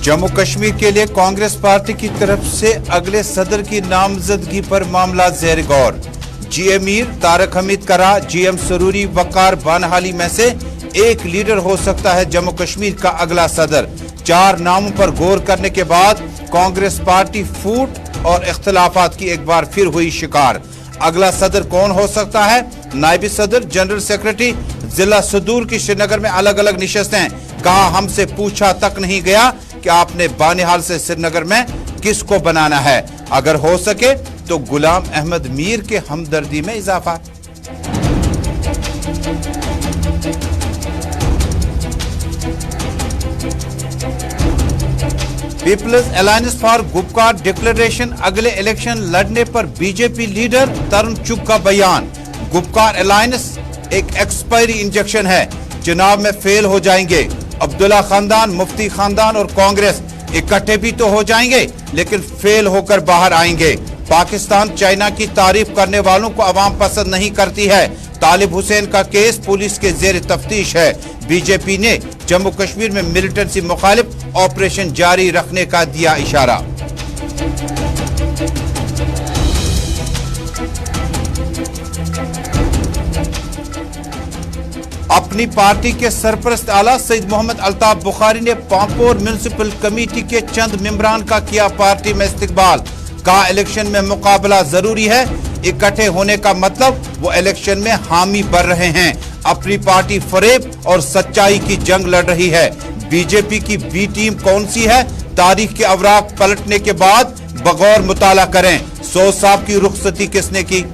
जम्मू कश्मीर के लिए कांग्रेस पार्टी की तरफ से अगले सदर की नामजदगी पर मामला ज़ेर गौर। जीएम मीर, तारक हमीद करा, जीएम सरूरी, वकार बानहाली में से एक लीडर हो सकता है जम्मू कश्मीर का अगला सदर। 4 नामों पर गौर करने के बाद कांग्रेस पार्टी फूट और इख्तिलाफात की एक बार फिर हुई शिकार। अगला सदर कौन हो सकता है? नायब सदर, जनरल सेक्रेटरी, जिला सदूर की श्रीनगर में अलग अलग निशस्तें। कहा हमसे पूछा तक नहीं गया कि आपने बानिहाल से श्रीनगर में किसको बनाना है। अगर हो सके तो गुलाम अहमद मीर के हमदर्दी में इजाफा। Peoples alliance for Gupkar declaration, अगले इलेक्शन लड़ने पर बीजेपी लीडर तरुण चुग का बयान। गुपकार अलायंस एक एक्सपायरी इंजेक्शन है, चुनाव में फेल हो जाएंगे। अब्दुल्ला खानदान, मुफ्ती खानदान और कांग्रेस इकट्ठे भी तो हो जाएंगे लेकिन फेल होकर बाहर आएंगे। पाकिस्तान चाइना की तारीफ करने वालों को अवाम पसंद नहीं करती है। तालिब हुसैन का केस पुलिस के जेर तफ्तीश है। बीजेपी ने जम्मू कश्मीर में मिलिटेंसी मुखालिफ ऑपरेशन जारी रखने का दिया इशारा। अपनी पार्टी के सरपरस्त आला सईद मोहम्मद अल्ताफ बुखारी ने पांपोर म्युनिसिपल कमेटी के चंद मेंबरान का किया पार्टी में इस्तकबाल। कहा इलेक्शन में मुकाबला जरूरी है, इकट्ठे होने का मतलब वो इलेक्शन में हामी बढ़ रहे हैं। अपनी पार्टी फरेब और सच्चाई की जंग लड़ रही है। बीजेपी की बी टीम कौन सी है? तारीख के अवराक पलटने के बाद बगौर मुताला करें। 100 साहब की रुखसती किसने की?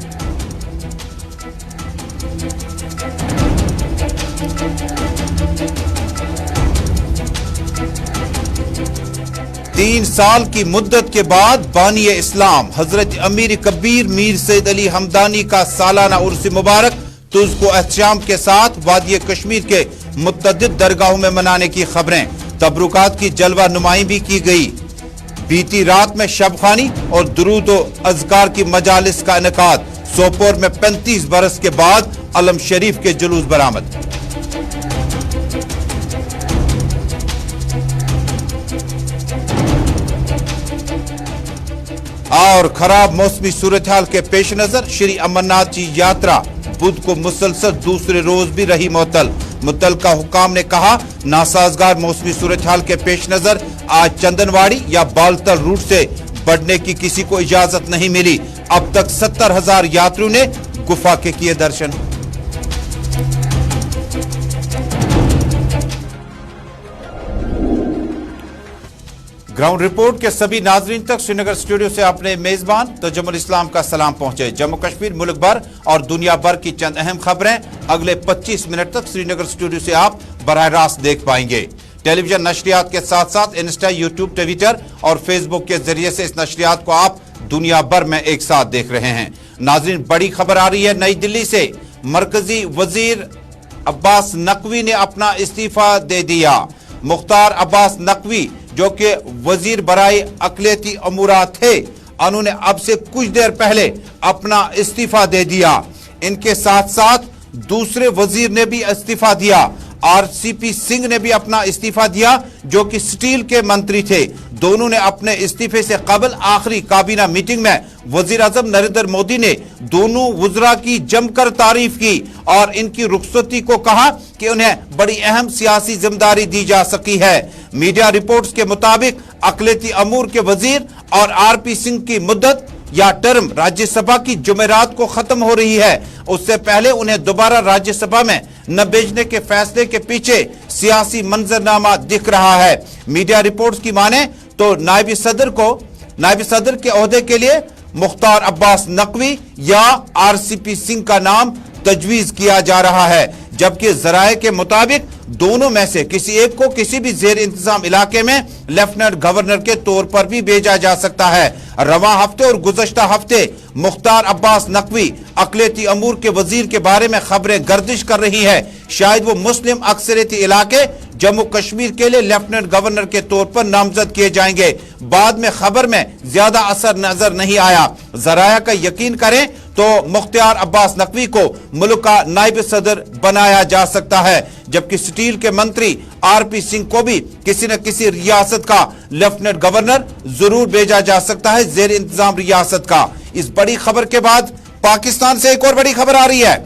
तीन साल की मुद्दत के बाद बानी इस्लाम हजरत अमीर कबीर मीर सैयद अली हमदानी का सालाना उर्स मुबारक तुझको एहतशाम के साथ वादी कश्मीर के मुतअद्दिद दरगाहों में मनाने की खबरें। तबरुकात की जलवा नुमाई भी की गई। बीती रात में शबखानी और दुरूद व अज़कार की मजालिस का इनेकाद। सोपोर में 35 बरस के बाद अलम शरीफ के जुलूस बरामद। और खराब मौसमी सूरत हाल के पेश नजर श्री अमरनाथ जी यात्रा बुध को मुसलसल दूसरे रोज भी रही मुअत्तल। मुतल्लिका हुकाम ने कहा नासाजगार मौसमी सूरत हाल के पेश नजर आज चंदनवाड़ी या बालतल रूट से बढ़ने की किसी को इजाजत नहीं मिली। अब तक 70,000 यात्रियों ने गुफा के किए दर्शन। ग्राउंड रिपोर्ट के सभी नाजरीन तक श्रीनगर स्टूडियो से अपने मेजबान तजुमुल इस्लाम का सलाम पहुंचे। जम्मू कश्मीर, मुल्क भर और दुनिया भर की चंद अहम खबरें अगले 25 मिनट तक श्रीनगर स्टूडियो से आप बराह रास्त देख पाएंगे। टेलीविजन नशरियात के साथ साथ इंस्टा, यूट्यूब, ट्विटर और फेसबुक के जरिए से इस नशरियात को आप दुनिया भर में एक साथ देख रहे हैं। नाजरीन, बड़ी खबर आ रही है नई दिल्ली से। मरकजी वजीर अब्बास नकवी ने अपना इस्तीफा दे दिया। मुख्तार अब्बास नकवी जो कि वजीर बराए अकलियती अमूरा थे, उन्होंने अब से कुछ देर पहले अपना इस्तीफा दे दिया। इनके साथ साथ दूसरे वजीर ने भी इस्तीफा दिया। आरसीपी सिंह ने भी अपना इस्तीफा दिया जो कि स्टील के मंत्री थे। दोनों ने अपने इस्तीफे से कबल आखिरी काबीना मीटिंग में वजीर आजम नरेंद्र मोदी ने दोनों वज़रा की जमकर तारीफ की और इनकी रुखसती को कहा कि उन्हें बड़ी अहम सियासी जिम्मेदारी दी जा सकी है। मीडिया रिपोर्ट्स के मुताबिक अकलियती अमूर के वजीर और आरपी सिंह की मुद्दत या टर्म राज्यसभा की जुमेरात को खत्म हो रही है। उससे पहले उन्हें दोबारा राज्यसभा में न भेजने के फैसले के पीछे सियासी मंजरनामा दिख रहा है। मीडिया रिपोर्ट्स की माने तो नायब सदर के ओहदे के लिए मुख्तार अब्बास नकवी या आरसीपी सिंह का नाम तजवीज किया जा रहा है, जबकि जराये के मुताबिक दोनों में से किसी एक को किसी भी जेर इंतजाम इलाके में लेफ्टिनेंट गवर्नर के तौर पर भी भेजा जा सकता है। रवां हफ्ते और गुज़श्ता हफ्ते मुख्तार अब्बास नकवी अकलियती अमूर के वजीर के बारे में खबरें गर्दिश कर रही है शायद वो मुस्लिम अक्सरियती इलाके जम्मू कश्मीर के लिए लेफ्टिनेंट गवर्नर के तौर पर नामजद किए जाएंगे। बाद में खबर में ज्यादा असर नजर नहीं आया। जराया का यकीन करें तो मुख्तार अब्बास नकवी को मुल्क का नायब सदर बनाया जा सकता है, जबकि स्टील के मंत्री आरपी सिंह को भी किसी न किसी रियासत का लेफ्टिनेंट गवर्नर जरूर भेजा जा सकता है, जेर इंतजाम रियासत का। इस बड़ी खबर के बाद पाकिस्तान से एक और बड़ी खबर आ रही है।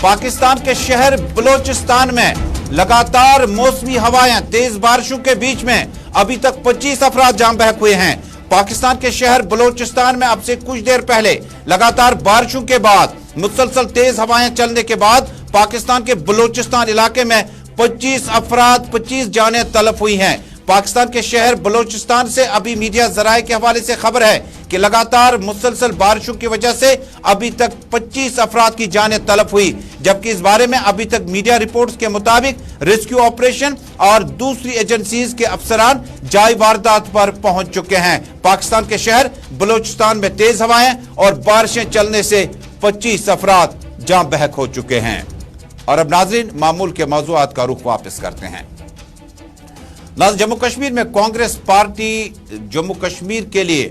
पाकिस्तान के शहर बलोचिस्तान में लगातार मौसमी हवाएं, तेज बारिशों के बीच में अभी तक 25 अफराद जान बहक हुए हैं। पाकिस्तान के शहर बलोचिस्तान में अब से कुछ देर पहले लगातार बारिशों के बाद, मुसलसल तेज हवाएं चलने के बाद पाकिस्तान के बलोचिस्तान इलाके में 25 जानें तलफ हुई हैं। पाकिस्तान के शहर बलोचिस्तान से अभी मीडिया जराए के हवाले से खबर है कि लगातार मुसलसल बारिशों की वजह से अभी तक 25 अफराद की जानें तलफ हुई, जबकि इस बारे में अभी तक मीडिया रिपोर्ट्स के मुताबिक रेस्क्यू ऑपरेशन और दूसरी एजेंसीज के अफसरान जाय वारदात पर पहुंच चुके हैं। पाकिस्तान के शहर बलोचिस्तान में तेज हवाएं और बारिशें चलने से 25 अफराद जान बहक हो चुके हैं। और अब नाजरीन, मामूल के मौज़ूआत का रुख वापस करते हैं। जम्मू कश्मीर में कांग्रेस पार्टी जम्मू कश्मीर के लिए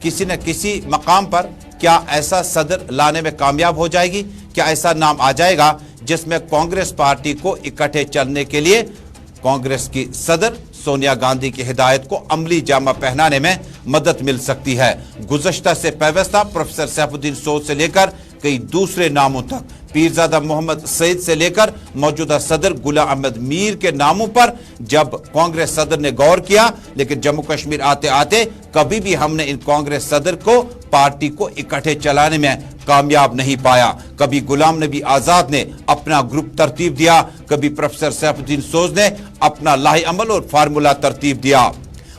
किसी न किसी मकाम पर क्या ऐसा सदर लाने में कामयाब हो जाएगी? क्या ऐसा नाम आ जाएगा जिसमें कांग्रेस पार्टी को इकट्ठे चलने के लिए कांग्रेस की सदर सोनिया गांधी की हिदायत को अमली जामा पहनाने में मदद मिल सकती है? गुज़श्ता से पैवस्ता प्रोफेसर सैफुद्दीन सोद से लेकर कई दूसरे नामों तक, पीरजादा मोहम्मद सईद से लेकर मौजूदा सदर गुलाम अहमद मीर के नामों पर जब कांग्रेस सदर ने गौर किया, लेकिन जम्मू कश्मीर आते आते कभी भी हमने इन कांग्रेस सदर को पार्टी को इकट्ठे चलाने में कामयाब नहीं पाया। कभी गुलाम नबी आजाद ने अपना ग्रुप तरतीब दिया, कभी प्रोफेसर सैफुद्दीन सोज ने अपना लाही अमल और फार्मूला तरतीब दिया।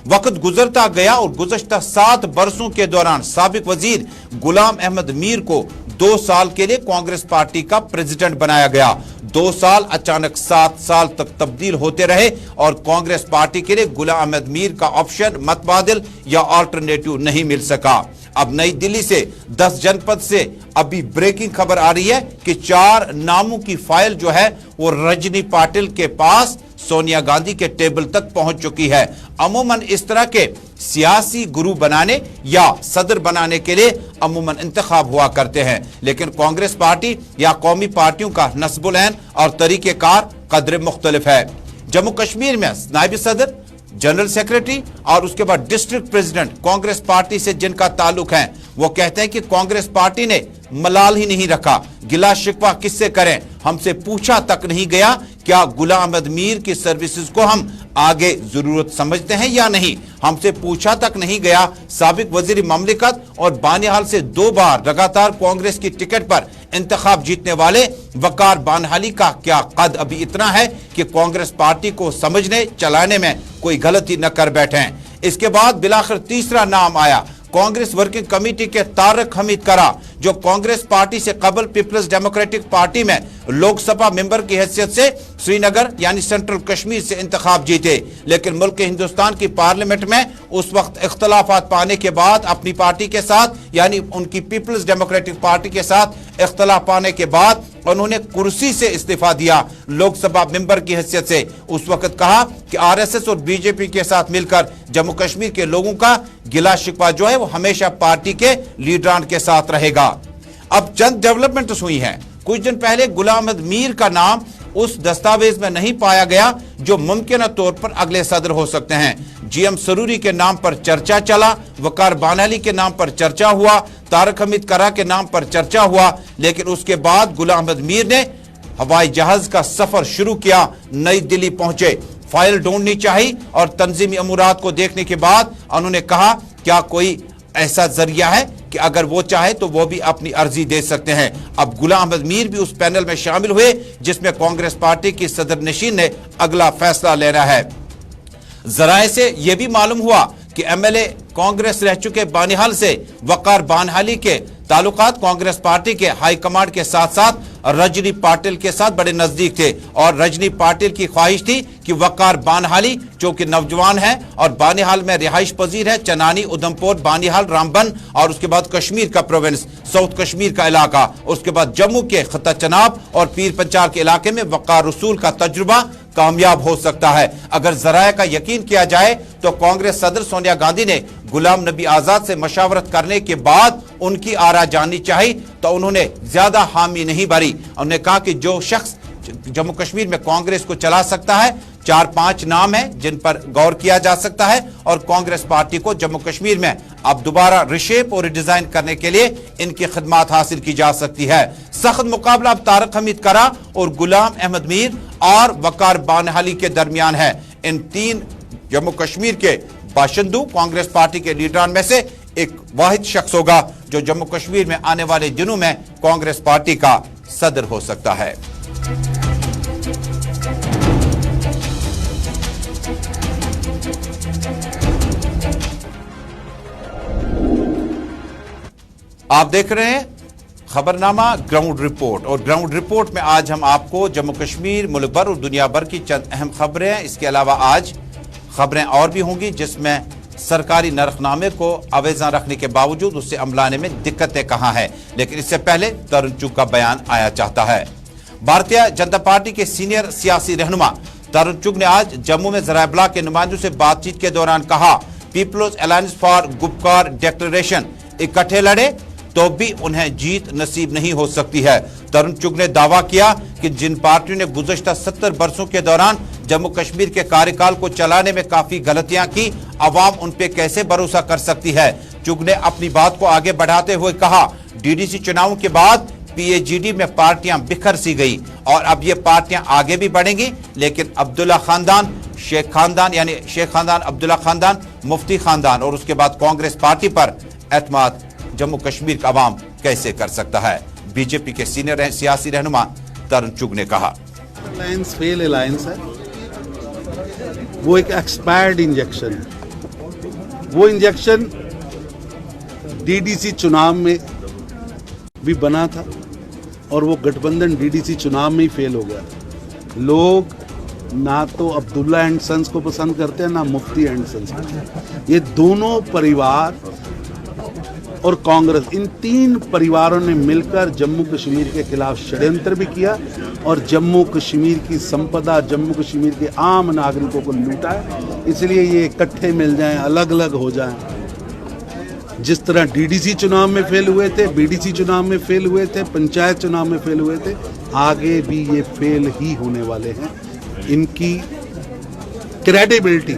वक्त गुजरता गया और गुज़श्ता 7 बरसों के दौरान साबिक वजीर गुलाम अहमद मीर को 2 साल के लिए कांग्रेस पार्टी का प्रेसिडेंट बनाया गया। 2 साल अचानक 7 साल तक तब्दील होते रहे और कांग्रेस पार्टी के लिए गुलाम अहमद मीर का ऑप्शन मतबादिल या अल्टरनेटिव नहीं मिल सका। अब नई दिल्ली से 10 जनपद से अभी ब्रेकिंग खबर आ रही है कि 4 नामों की फाइल जो है वो रजनी पाटिल के पास सोनिया गांधी के टेबल तक पहुंच चुकी है। अमूमन इस तरह के सियासी गुरु बनाने या सदर बनाने के लिए अमूमन इंतखाब हुआ करते हैं, लेकिन कांग्रेस पार्टी या कौमी पार्टियों का नस्बुल ऐन और तरीक़ेकार कदर मुख्तलिफ है। जम्मू कश्मीर में नायब सदर, जनरल सेक्रेटरी और उसके बाद डिस्ट्रिक्ट प्रेसिडेंट कांग्रेस पार्टी से जिनका ताल्लुक है, वो कहते हैं कि कांग्रेस पार्टी ने मलाल ही नहीं रखा। गिला शिकवा किससे करें? हमसे पूछा तक नहीं गया क्या गुलाम अहमद मीर की सर्विसेज को हम आगे जरूरत समझते हैं या नहीं। हमसे पूछा तक नहीं गया। साबिक वजीर ममलिकत और बानिहाल से 2 बार लगातार कांग्रेस की टिकट पर इंतखाब जीतने वाले वकार बानहाली का क्या कद अभी इतना है कि कांग्रेस पार्टी को समझने चलाने में कोई गलती न कर बैठे। इसके बाद बिलाखिर तीसरा नाम आया कांग्रेस वर्किंग कमेटी के तारक हमीद करा, जो कांग्रेस पार्टी से कबल पीपल्स डेमोक्रेटिक पार्टी में लोकसभा मेंबर की हैसियत से श्रीनगर यानी सेंट्रल कश्मीर से इंतखाब जीते, लेकिन मुल्क हिंदुस्तान की पार्लियामेंट में उस वक्त इख्तलाफात पाने के बाद अपनी पार्टी के साथ यानी उनकी पीपल्स डेमोक्रेटिक पार्टी के साथ इख्तलाफ पाने के बाद उन्होंने कुर्सी से इस्तीफा दिया लोकसभा मेंबर की हैसियत से। उस वक्त कहा कि आरएसएस और बीजेपी के साथ मिलकर जम्मू कश्मीर के लोगों का गिला शिकवा जो है वो हमेशा पार्टी के लीडरान के साथ रहेगा। अब चंद डेवलपमेंट्स हुई हैं। कुछ दिन पहले गुलाम अहमद मीर का नाम उस दस्तावेज में नहीं पाया गया जो मुमकिन तौर पर अगले सदर हो सकते हैं। जीएम सरूरी के नाम पर चर्चा चला, वकार बानहाली के नाम पर चर्चा हुआ, तारक हमीद करा के नाम पर चर्चा हुआ, लेकिन उसके बाद गुलाम अहमद मीर ने हवाई जहाज का सफर शुरू किया, नई दिल्ली पहुंचे। फाइल ढूंढनी चाहिए और तंजीमी अमूरात को देखने के बाद उन्होंने कहा क्या कोई ऐसा जरिया है कि अगर वो चाहे तो वो भी अपनी अर्जी दे सकते हैं। अब गुलाम अहमद मीर भी उस पैनल में शामिल हुए जिसमें कांग्रेस पार्टी की सदर नशीन ने अगला फैसला लेना है। जराए से यह भी मालूम हुआ कि एमएलए कांग्रेस रह चुके बानिहाल से वकार बानहाली के ताल्लुकात कांग्रेस पार्टी के हाई कमांड के साथ साथ रजनी पाटिल के साथ बड़े नजदीक थे और रजनी पाटिल की ख्वाहिश थी कि वकार बानहाली जो कि नौजवान है और बानिहाल में रिहाइश पजीर है, चनानी, उधमपुर, बानिहाल, रामबन और उसके बाद कश्मीर का प्रोविंस, साउथ कश्मीर का इलाका, उसके बाद जम्मू के खत्ता चनाब और पीर पंचाल के इलाके में वकार रसूल का तजुर्बा कामयाब हो सकता है। अगर जराये का यकीन किया जाए तो कांग्रेस सदर सोनिया गांधी ने गुलाम नबी आजाद से मशावरत करने के बाद उनकी आरा जाननी चाहिए तो उन्होंने ज्यादा हामी नहीं भरी। उन्होंने कहा कि जो शख्स जम्मू कश्मीर में कांग्रेस को चला सकता है, 4-5 नाम हैं जिन पर गौर किया जा सकता है और कांग्रेस पार्टी को जम्मू कश्मीर में अब दोबारा रिशेप और रिडिजाइन करने के लिए इनकी खिदमत हासिल की जा सकती है। सख्त मुकाबला अब तारक हमीद करा और गुलाम अहमद मीर और वकार बानहाली के दरमियान है। इन 3 जम्मू कश्मीर के बाशिंदों कांग्रेस पार्टी के लीडरान में से एक वाहिद शख्स होगा जो जम्मू कश्मीर में आने वाले दिनों में कांग्रेस पार्टी का सदर हो सकता है। आप देख रहे हैं खबरनामा ग्राउंड रिपोर्ट और ग्राउंड रिपोर्ट में आज हम आपको जम्मू कश्मीर, मुल्क भर और दुनिया भर की चंद अहम खबरें हैं। इसके अलावा आज खबरें और भी होंगी जिसमें सरकारी नरखनामे को अवेजा रखने के बावजूद उससे अमलाने में दिक्कतें कहां हैं। लेकिन इससे पहले तरुण चुग का बयान आया चाहता है। भारतीय जनता पार्टी के सीनियर सियासी रहनुमा तरुण चुग ने आज जम्मू में ज़राए इब्लाग के नुमाइंदों से बातचीत के दौरान कहा, peoples alliance for Gupkar declaration इकट्ठे लड़े तो भी उन्हें जीत नसीब नहीं हो सकती है। तरुण चुग ने दावा किया कि जिन पार्टियों ने गुज़श्ता 70 वर्षों के दौरान जम्मू कश्मीर के कार्यकाल को चलाने में काफी गलतियां की, अवाम उन पे कैसे भरोसा कर सकती है। चुग ने अपनी बात को आगे बढ़ाते हुए कहा, डीडीसी चुनाव के बाद पीएजीडी में पार्टियां बिखर सी गई और अब ये पार्टियां आगे भी बढ़ेंगी, लेकिन अब्दुल्ला खानदान, शेख खानदान यानी शेख खानदान, अब्दुल्ला खानदान, मुफ्ती खानदान और उसके बाद कांग्रेस पार्टी पर एतमाद जम्मू कश्मीर का अवाम कैसे कर सकता है। बीजेपी के सीनियर सियासी रहनुमा तरुण चुग ने कहा, अलायंस फेल अलायंस है, वो एक एक्सपायर्ड इंजेक्शन है। वो इंजेक्शन डीडीसी चुनाव में भी बना था और वो गठबंधन डीडीसी चुनाव में ही फेल हो गया। लोग ना तो अब्दुल्ला एंड सन्स को पसंद करते हैं ना मुफ्ती एंड सन्स। ये दोनों परिवार और कांग्रेस, इन 3 परिवारों ने मिलकर जम्मू कश्मीर के खिलाफ षड्यंत्र भी किया और जम्मू कश्मीर की संपदा, जम्मू कश्मीर के आम नागरिकों को लूटा है। इसलिए ये इकट्ठे मिल जाएं, अलग अलग हो जाएं। जिस तरह डीडीसी चुनाव में फेल हुए थे, बीडीसी चुनाव में फेल हुए थे, पंचायत चुनाव में फेल हुए थे, आगे भी ये फेल ही होने वाले हैं। इनकी क्रेडिबिलिटी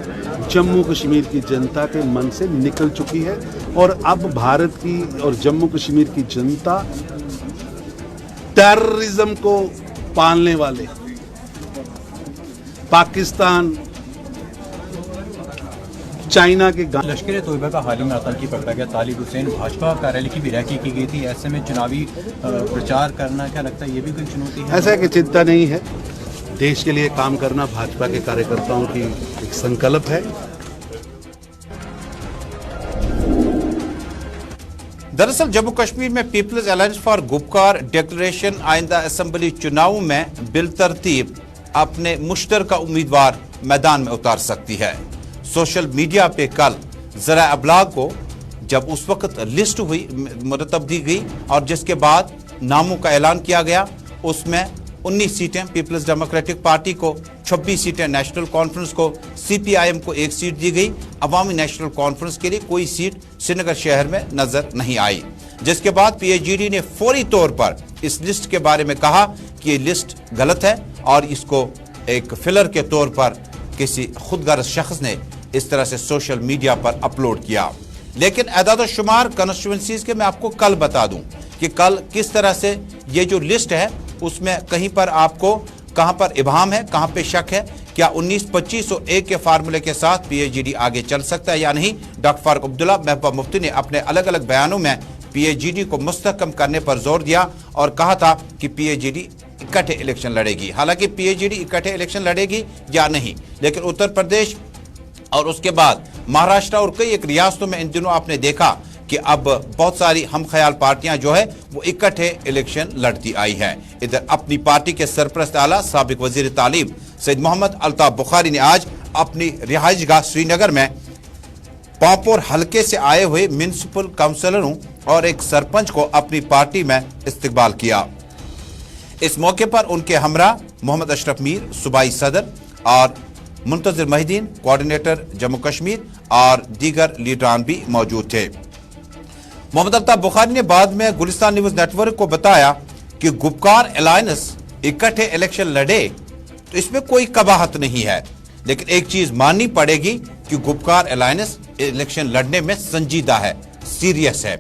जम्मू कश्मीर की जनता के मन से निकल चुकी है और अब भारत की और जम्मू कश्मीर की जनता टेररिज्म को पालने वाले पाकिस्तान, चाइना के लश्कर तोयबा का हाल ही में आतंकी पकड़ा गया तालिब हुसैन, भाजपा कार्यालय की भी रैकी की गई थी। ऐसे में चुनावी प्रचार करना, क्या लगता है ये भी कोई चुनौती है? ऐसा कि चिंता नहीं है, देश के लिए काम करना भाजपा के कार्यकर्ताओं की एक संकल्प है। दरअसल जम्मू कश्मीर में peoples alliance for Gupkar declaration आइंदा असेंबली चुनाव में बिलतरतीब अपने मुश्तरका उम्मीदवार मैदान में उतार सकती है। सोशल मीडिया पे कल ज़राए इब्लाग को जब उस वक्त लिस्ट हुई, मुरतब दी गई और जिसके बाद नामों का ऐलान किया गया, उसमें 19 सीटें पीपल्स डेमोक्रेटिक पार्टी को, 26 सीटें नेशनल कॉन्फ्रेंस को, सीपीआईएम को 1 सीट दी गई। अवामी नेशनल कॉन्फ्रेंस के लिए कोई सीट श्रीनगर शहर में नजर नहीं आई, जिसके बाद पीएजीडी ने फौरी तौर पर इस लिस्ट के बारे में कहा कि ये लिस्ट गलत है और इसको एक फिलर के तौर पर किसी खुदगर्ज शख्स ने इस तरह से सोशल मीडिया पर अपलोड किया। लेकिन एदाद शुमार कॉन्स्टिट्यूएंसीज के मैं आपको कल बता दूं कि कल किस तरह से ये जो लिस्ट है उसमें कहीं पर आपको कहां पर इबाहम है, कहां पे शक है, क्या 19, 25 और 1 के फार्मूले के साथ पीएजीडी आगे चल सकता है या नहीं। डॉक्टर फारूक अब्दुल्ला, महबूबा मुफ्ती ने अपने अलग अलग बयानों में पीएजीडी को मुस्तहकम करने पर जोर दिया और कहा था कि पीएजीडी इकट्ठे इलेक्शन लड़ेगी। हालांकि पीएजीडी इकट्ठे इलेक्शन लड़ेगी या नहीं, लेकिन उत्तर प्रदेश और उसके बाद महाराष्ट्र और कई एक रियासतों में इन दिनों आपने देखा کہ اب بہت ساری ہم خیال پارٹیاں جو ہے وہ اکٹھے الیکشن لڑتی آئی ہیں۔ ادھر اپنی پارٹی کے سرپرست اعلیٰ سابق وزیر تعلیم سید محمد الطاف بخاری نے آج اپنی رہائش گاہ سری نگر میں پامپور حلقے سے آئے ہوئے میونسپل کونسلروں اور ایک سرپنچ کو اپنی پارٹی میں استقبال کیا۔ اس موقع پر ان کے ہمراہ محمد اشرف میر صوبائی صدر اور منتظر مہدین کوارڈینیٹر جموں کشمیر اور دیگر لیڈران بھی موجود تھے۔ محمد الطاف بخاری نے بعد میں گلستان نیوز نیٹ ورک کو بتایا کہ گپکار الائنس اکٹھے الیکشن لڑے تو اس میں کوئی قباحت نہیں ہے، لیکن ایک چیز ماننی پڑے گی کہ گپکار الائنس الیکشن لڑنے میں سنجیدہ ہے، سیریس ہے۔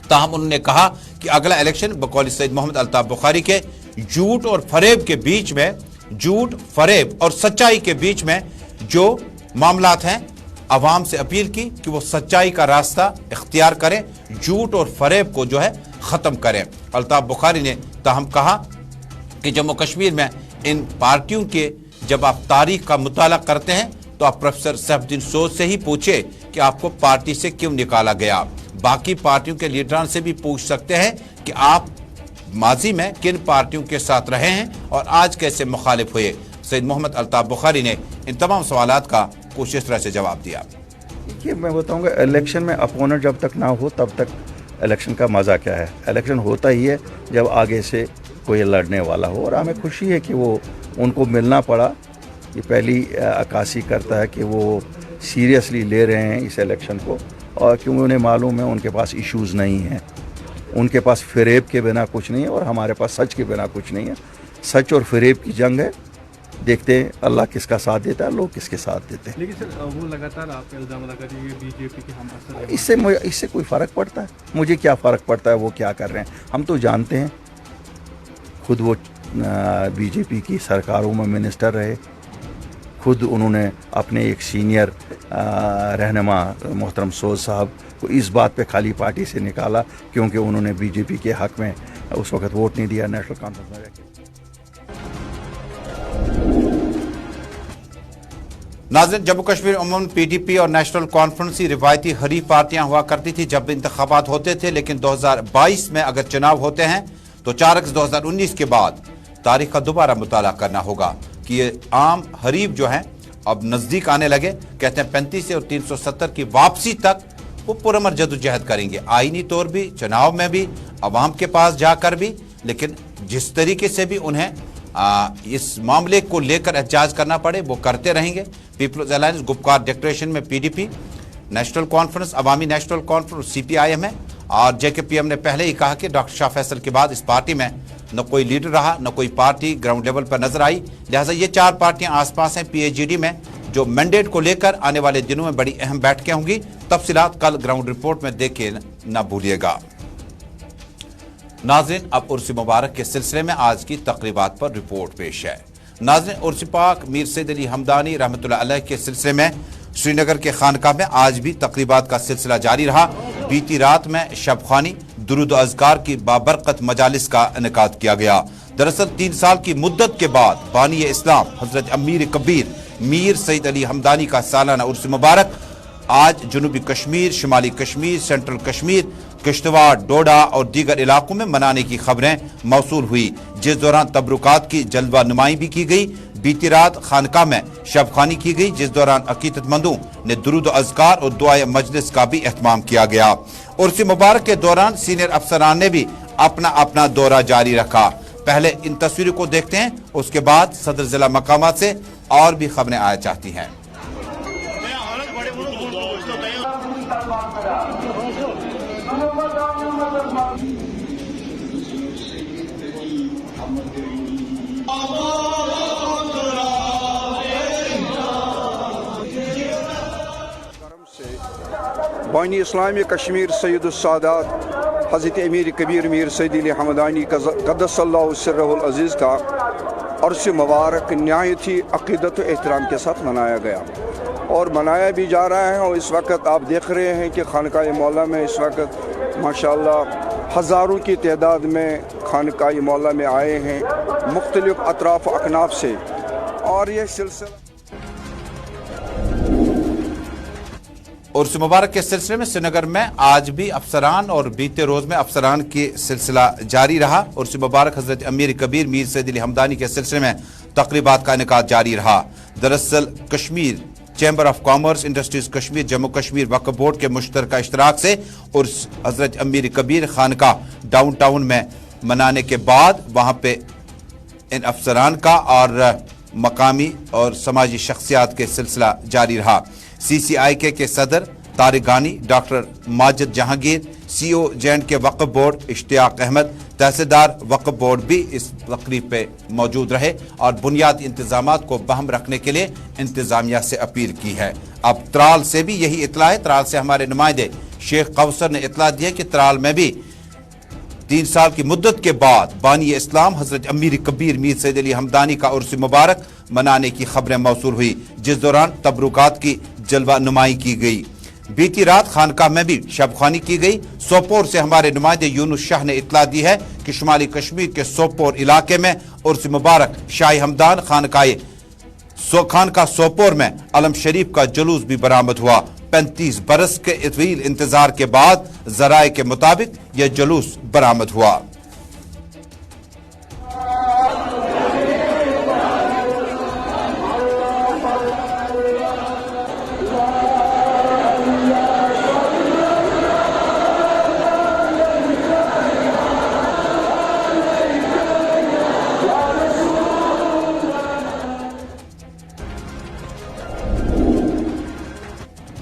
تاہم انہوں نے کہا کہ اگلا الیکشن بقول سید محمد الطاف بخاری کے جھوٹ اور فریب کے بیچ میں، جھوٹ فریب اور سچائی کے بیچ میں جو معاملات ہیں، عوام سے اپیل کی کہ وہ سچائی کا راستہ اختیار کریں، جھوٹ اور فریب کو جو ہے ختم کریں۔ الطاف بخاری نے تاہم کہا کہ جموں کشمیر میں ان پارٹیوں کے جب آپ تاریخ کا مطالعہ کرتے ہیں تو آپ پروفیسر سیف الدین سوز سے ہی پوچھے کہ آپ کو پارٹی سے کیوں نکالا گیا۔ باقی پارٹیوں کے لیڈران سے بھی پوچھ سکتے ہیں کہ آپ ماضی میں کن پارٹیوں کے ساتھ رہے ہیں اور آج کیسے مخالف ہوئے۔ سید محمد الطاف بخاری نے ان تمام سوالات کا کچھ اس طرح سے جواب دیا۔ دیکھیے میں بتاؤں گا، الیکشن میں اپوننٹ جب تک نہ ہو تب تک الیکشن کا مزہ کیا ہے۔ الیکشن ہوتا ہی ہے جب آگے سے کوئی لڑنے والا ہو، اور ہمیں خوشی ہے کہ وہ ان کو ملنا پڑا۔ یہ پہلی عکاسی کرتا ہے کہ وہ سیریسلی لے رہے ہیں اس الیکشن کو، اور کیونکہ انہیں معلوم ہے ان کے پاس ایشوز نہیں ہیں، ان کے پاس فریب کے بنا کچھ نہیں ہے، اور ہمارے پاس سچ کے بنا کچھ نہیں ہے۔ سچ اور فریب کی جنگ ہے، دیکھتے ہیں اللہ کس کا ساتھ دیتا ہے، لوگ کس کے ساتھ دیتے ہیں۔ لیکن سر وہ لگاتار آپ کا الزام لگا رہی ہے بی جے پی کے ہم اثر اس سے کوئی فرق پڑتا ہے؟ مجھے کیا فرق پڑتا ہے وہ کیا کر رہے ہیں؟ ہم تو جانتے ہیں، خود وہ بی جے پی کی سرکاروں میں منسٹر رہے، خود انہوں نے اپنے ایک سینئر رہنما محترم سوز صاحب کو اس بات پہ خالی پارٹی سے نکالا کیونکہ انہوں نے بی جے پی کے حق میں اس وقت ووٹ نہیں دیا نیشنل کانفرنس میں رہ کے۔ ناظرین، جموں کشمیر عموماً پی ڈی پی اور نیشنل کانفرنس ہی روایتی حریف پارٹیاں ہوا کرتی تھی جب انتخابات ہوتے تھے، لیکن 2022 میں اگر چناؤ ہوتے ہیں تو 4 اگست 2019 کے بعد تاریخ کا دوبارہ مطالعہ کرنا ہوگا کہ یہ عام حریف جو ہیں اب نزدیک آنے لگے۔ کہتے ہیں 35 اور 370 کی واپسی تک وہ پرامر جدوجہد کریں گے، آئینی طور بھی، چناؤ میں بھی، عوام کے پاس جا کر بھی، لیکن جس طریقے سے بھی انہیں اس معاملے کو لے کر احتجاج کرنا پڑے وہ کرتے رہیں گے۔ پیپلز الائنس گپکار ڈکلیریشن میں P D P, National Conference, Awami National Conference C P I M ہے، اور جے کے پی ایم نے پہلے ہی کہا کہ ڈاکٹر شاہ فیصل کے بعد اس پارٹی میں نہ کوئی لیڈر رہا، نہ کوئی پارٹی گراؤنڈ لیول پر نظر آئی، لہٰذا یہ 4 پارٹیاں آس پاس ہیں پی اے جی ڈی میں، جو مینڈیٹ کو لے کر آنے والے دنوں میں بڑی اہم بیٹھکیں ہوں گی۔ تفصیلات کل گراؤنڈ رپورٹ میں دیکھیں نہ بھولیے گا۔ ناظرین، اب عرس مبارک کے سلسلے میں آج کی تقریبات پر رپورٹ پیش ہے۔ ناظرین، عرس پاک میر سید علی حمدانی رحمۃ اللہ علیہ کے سلسلے میں سری نگر کے خانقاہ میں آج بھی تقریبات کا سلسلہ جاری رہا۔ بیتی رات میں شب خوانی، درود و اذکار کی بابرکت مجالس کا انعقاد کیا گیا۔ دراصل 3 سال کی مدت کے بعد بانی اسلام حضرت امیر کبیر میر سید علی حمدانی کا سالانہ عرس مبارک آج جنوبی کشمیر، شمالی کشمیر، سینٹرل کشمیر، کشتواڑ، ڈوڈا اور دیگر علاقوں میں منانے کی خبریں موصول ہوئی، جس دوران تبرکات کی جلوہ نمائی بھی کی گئی۔ بیتی رات خانقاہ میں شب خوانی کی گئی، جس دوران عقیدت مندوں نے درود و اذکار اور دعائے مجلس کا بھی اہتمام کیا گیا۔ عرس مبارک کے دوران سینئر افسران نے بھی اپنا اپنا دورہ جاری رکھا۔ پہلے ان تصویروں کو دیکھتے ہیں، اس کے بعد صدر ضلع مقامات سے اور بھی خبریں آیا چاہتی ہیں۔ بانی اسلامی کشمیر سید السادات حضرت امیر کبیر میر سید علی حمدانی قدس اللہ سرہ العزیز کا عرس مبارک نہایت ہی عقیدت و احترام کے ساتھ منایا گیا اور منایا بھی جا رہا ہے۔ اور اس وقت آپ دیکھ رہے ہیں کہ خانقاہ مولا میں اس وقت ماشاءاللہ ہزاروں کی تعداد میں خانقاہ مولا میں آئے ہیں مختلف اطراف و اکناف سے، اور یہ سلسلہ उर्स मुबारक के सिलसिले में श्रीनगर में आज भी अफसरान और बीते रोज में अफसरान की सिलसिला जारी रहा। उर्स मुबारक हजरत अमीर कबीर मीर सैयद अली हमदानी के सिलसिले में तकरीबात का इनेकाद जारी रहा। दरअसल Kashmir chamber of commerce industries Kashmir Jammu Kashmir Waqf board के मुश्तरका इश्तराक से उर्स हजरत अमीर कबीर खानका डाउन टाउन में मनाने के बाद वहां पे इन अफसरान का और मकामी और समाजी शख्सियात के सिलसिला जारी रहा। CCIK के सदर तारिक गानी, डॉक्टर माजिद जहांगीर, CO जैंड के वक्फ बोर्ड इश्तियाक अहमद, तहसीलदार वक्फ बोर्ड भी इस तकरीब पे मौजूद रहे और बुनियादी इंतजामात को बहम रखने के लिए इंतजामिया से अपील की है। अब त्राल से भी यही इतला है। त्राल से हमारे नुमाइंदे शेख कौसर ने इतला दी है कि त्राल में भी 3 साल की मुद्दत के बाद बानी इस्लाम हजरत अमीर कबीर मीर सैयद अली हमदानी का उर्स मुबारक मनाने की खबरें मौसूल हुई, जिस दौरान तबरुकात की जलवा नुमाई की गई। बीती रात खानकाह में भी शबखानी की गई। सोपोर से हमारे नुमाइंदे यूनुस शाह ने इतला दी है कि शुमाली कश्मीर के सोपोर इलाके में उर्स मुबारक शाही हमदान खानका सोपोर में अलम शरीफ का जुलूस भी बरामद हुआ। 35 बरस के तवील इंतजार के बाद जराए के मुताबिक यह जुलूस बरामद हुआ।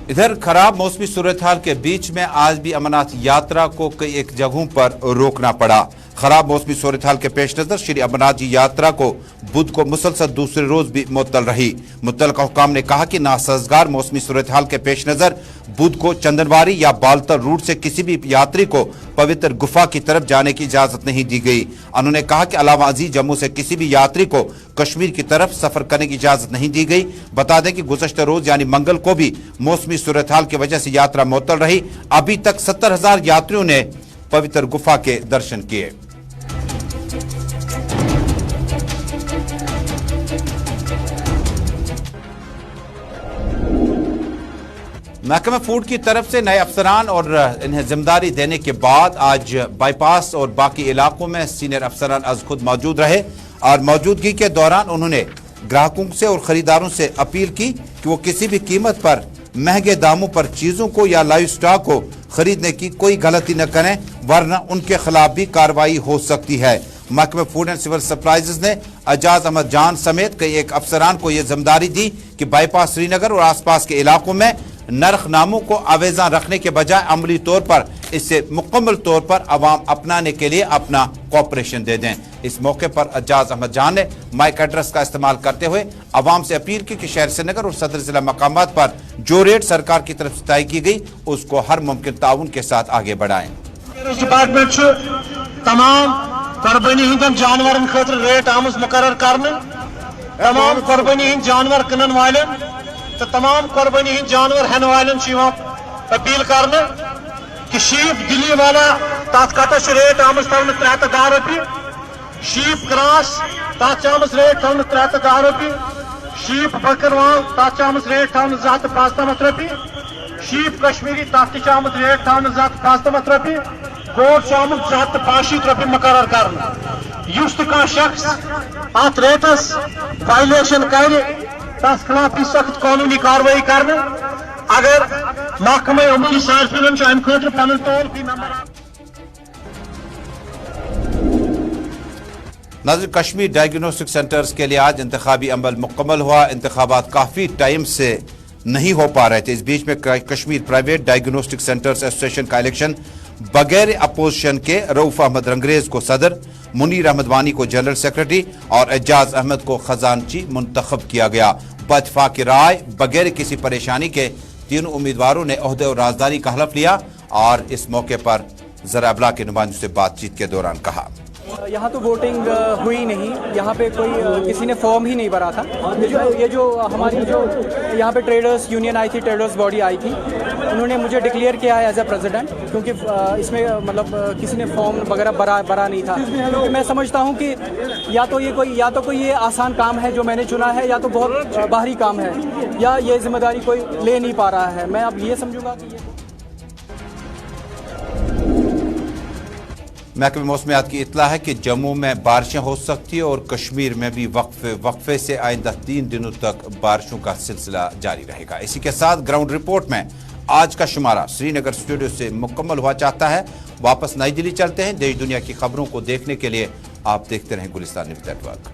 इधर खराब मौसमी सूरत हाल के बीच में आज भी अमरनाथ यात्रा को कई एक जगहों पर रोकना पड़ा। खराब मौसमी सूरत हाल के पेश नजर श्री अमरनाथ जी यात्रा को बुध को मुसलसल दूसरे रोज भी मुअत्तल रही। मुतल्लिका हुकाम ने कहा कि नासाजगार मौसमी सूरत हाल के पेश नजर बुध को चंदनवारी या बालतर रूट से किसी भी यात्री को पवित्र गुफा की तरफ जाने की इजाजत नहीं दी गई। उन्होंने कहा कि अलावा अजीज जम्मू से किसी भी यात्री को कश्मीर की तरफ सफर करने की इजाजत नहीं दी गई। बता दें कि गुज़श्ता रोज यानी मंगल को भी मौसमी सूरत हाल की वजह से यात्रा मुअत्तल रही। अभी तक 70,000 यात्रियों ने पवित्र गुफा के दर्शन किए। महकमा फूड की तरफ से नए अफसरान और इन्हें जिम्मेदारी देने के बाद आज बाईपास और बाकी इलाकों में सीनियर अफसरान आज खुद मौजूद रहे और मौजूदगी के दौरान उन्होंने ग्राहकों से और खरीदारों से अपील की कि वो किसी भी कीमत पर महंगे दामों पर चीजों को या लाइव स्टॉक को खरीदने की कोई गलती न करें, वरना उनके खिलाफ भी कार्रवाई हो सकती है। महकमा फूड एंड सिविल सप्लाइज ने एजाज अहमद जान समेत कई एक अफसरान को यह जिम्मेदारी दी कि बाईपास श्रीनगर और आसपास के इलाकों में नरखनामों को आवेजा रखने के बजाय अमली तौर पर इससे मुकम्मल तौर पर अवाम अपनाने के लिए अपना कोऑपरेशन दे दें। इस मौके पर एजाज अहमद जान ने माइक एड्रेस का इस्तेमाल करते हुए अवाम से अपील की कि शहर श्रीनगर और सदर जिला मकामात पर जो रेट सरकार की तरफ से तय की गई उसको हर मुमकिन ताउन के साथ आगे बढ़ाएं। डिपार्टमेंट तमाम कुर्बानी हिंदन जानवरन खतर रेट आमज मुकर्रर करने, तमाम कुर्बानी हिंद जानवर कनन वालन तो तमाम कुर्बानी हिंद जानवर हेन वालन अपील करने कि शीप दिल्ली वाला तथ कतस रेट आमज थवन 310 रुपये, शीप क्रॉस तथ आमज रेट थवन 310 रुपये, शीप बकरवाल तथ आमज रेट थवन 295 रुपये, शीप कश्मीरी तथ आमज रेट थवन 295 रुपये, गोट आमज 285 रुपये मुकर्रर करने। युस तो शख्स अत रेटस वायलेशन कर तस खिलाफ सख्त कानूनी कार्रवाई करने। अगर महकमा अमूली सार्फिन अम खतर पन टोल फ्री नंबर नाज़रीन, कश्मीर डायग्नोस्टिक सेंटर्स के लिए आज इंतखाबी अमल मुकम्मल हुआ। इंतखाबात काफी टाइम से नहीं हो पा रहे थे। इस बीच में Kashmir private diagnostic centres association का इलेक्शन बगैर अपोजिशन के रऊफ अहमद रंगरेज को सदर, मुनीर अहमद वानी को जनरल सेक्रेटरी और एजाज अहमद को खजानची मुंतखब किया गया। बतफाक राय बगैर किसी परेशानी के तीनों उम्मीदवारों ने ओहदे और राजदारी का हलफ लिया और इस मौके पर ज़रा अबला के नुमाइंदों से बातचीत के दौरान कहा, यहाँ तो वोटिंग हुई नहीं, यहाँ पे कोई किसी ने फॉर्म ही नहीं भरा था। ये जो हमारी जो यहाँ पे ट्रेडर्स यूनियन आई थी, ट्रेडर्स बॉडी आई थी, उन्होंने मुझे डिक्लेयर किया है एज ए प्रेसिडेंट, क्योंकि इसमें मतलब किसी ने फॉर्म वगैरह भरा नहीं था। क्योंकि मैं समझता हूँ कि या तो कोई ये आसान काम है जो मैंने चुना है, या तो बहुत बाहरी काम है, या ये जिम्मेदारी कोई ले नहीं पा रहा है। मैं अब ये समझूंगा कि ये महकमे मौसमियात की इत्तला है कि जम्मू में बारिशें हो सकती है और कश्मीर में भी वक्फे से आइंदा 3 दिनों तक बारिशों का सिलसिला जारी रहेगा। इसी के साथ ग्राउंड रिपोर्ट में आज का शुमारा श्रीनगर स्टूडियो से मुकम्मल हुआ चाहता है। वापस नई दिल्ली चलते हैं। देश दुनिया की खबरों को देखने के लिए आप देखते रहें गुलिस्तान न्यूज़ नेटवर्क।